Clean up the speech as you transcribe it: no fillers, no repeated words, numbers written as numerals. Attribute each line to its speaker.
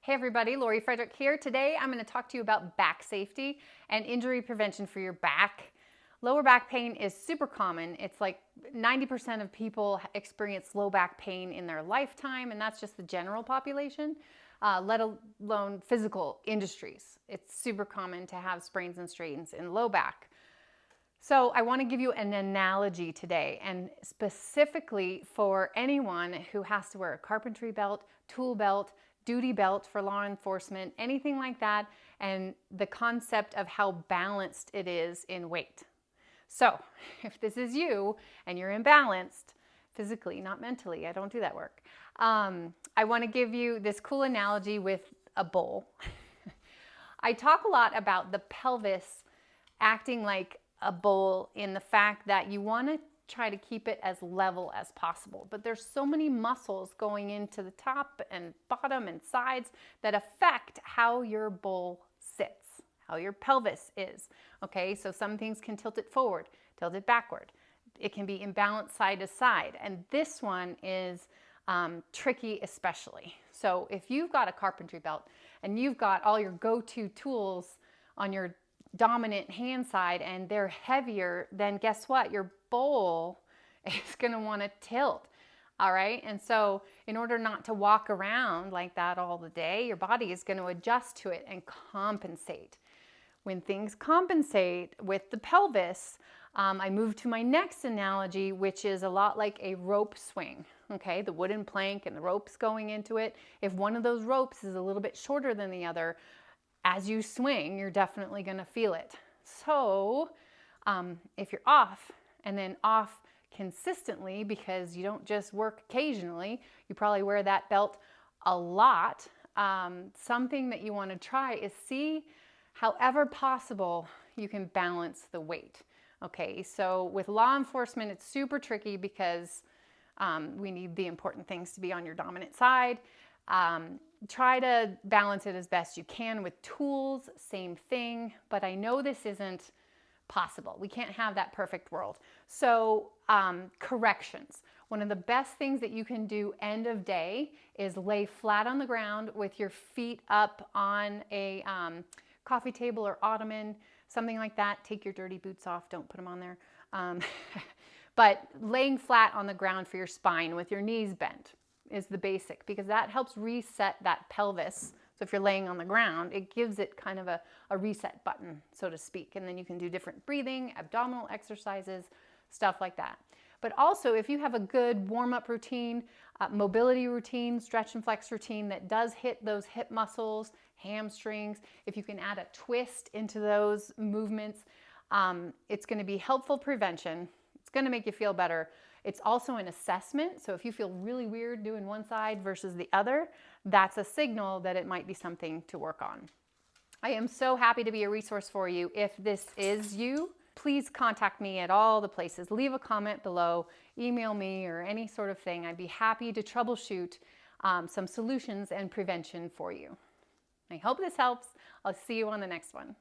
Speaker 1: Hey everybody, Lori Frederick here. Today I'm going to talk to you about back safety and injury prevention for your back. Lower back pain is super common. It's like 90% of people experience low back pain in their lifetime, and that's just the general population, let alone physical industries. It's super common to have sprains and strains in low back. So I want to give you an analogy today, and specifically for anyone who has to wear a carpentry belt, tool belt, duty belt for law enforcement, anything like that, and the concept of how balanced it is in weight. So if this is you and you're imbalanced, physically, not mentally, I don't do that work, I want to give you this cool analogy with a bowl. I talk a lot about the pelvis acting like a bowl in the fact that you want to try to keep it as level as possible. But there's so many muscles going into the top and bottom and sides that affect how your bowl sits, how your pelvis is. Okay, so some things can tilt it forward, tilt it backward. It can be imbalanced side to side. And this one is tricky especially. So if you've got a carpentry belt and you've got all your go-to tools on your dominant hand side and they're heavier, then guess what? Your bowl is going to want to tilt. All right. And so in order not to walk around like that all the day, your body is going to adjust to it and compensate. When things compensate with the pelvis, I move to my next analogy, which is a lot like a rope swing. Okay, the wooden plank and the ropes going into it. If one of those ropes is a little bit shorter than the other, as you swing, you're definitely going to feel it. So if you're off and then off consistently, because you don't just work occasionally, you probably wear that belt a lot, something that you want to try is see however possible you can balance the weight. Okay, so with law enforcement, it's super tricky because we need the important things to be on your dominant side. Try to balance it as best you can with tools, same thing, but I know this isn't possible. We can't have that perfect world. So corrections. One of the best things that you can do end of day is lay flat on the ground with your feet up on a coffee table or ottoman, something like that. Take your dirty boots off, don't put them on there. But laying flat on the ground for your spine with your knees bent is the basic, because that helps reset that pelvis. So if you're laying on the ground, it gives it kind of a reset button, so to speak. And then you can do different breathing, abdominal exercises, stuff like that. But also, if you have a good warm-up routine, mobility routine, stretch and flex routine that does hit those hip muscles, hamstrings, if you can add a twist into those movements, it's going to be helpful prevention. It's going to make you feel better. It's also an assessment. So if you feel really weird doing one side versus the other, that's a signal that it might be something to work on. I am so happy to be a resource for you. If this is you, please contact me at all the places. Leave a comment below, email me, or any sort of thing. I'd be happy to troubleshoot some solutions and prevention for you. I hope this helps. I'll see you on the next one.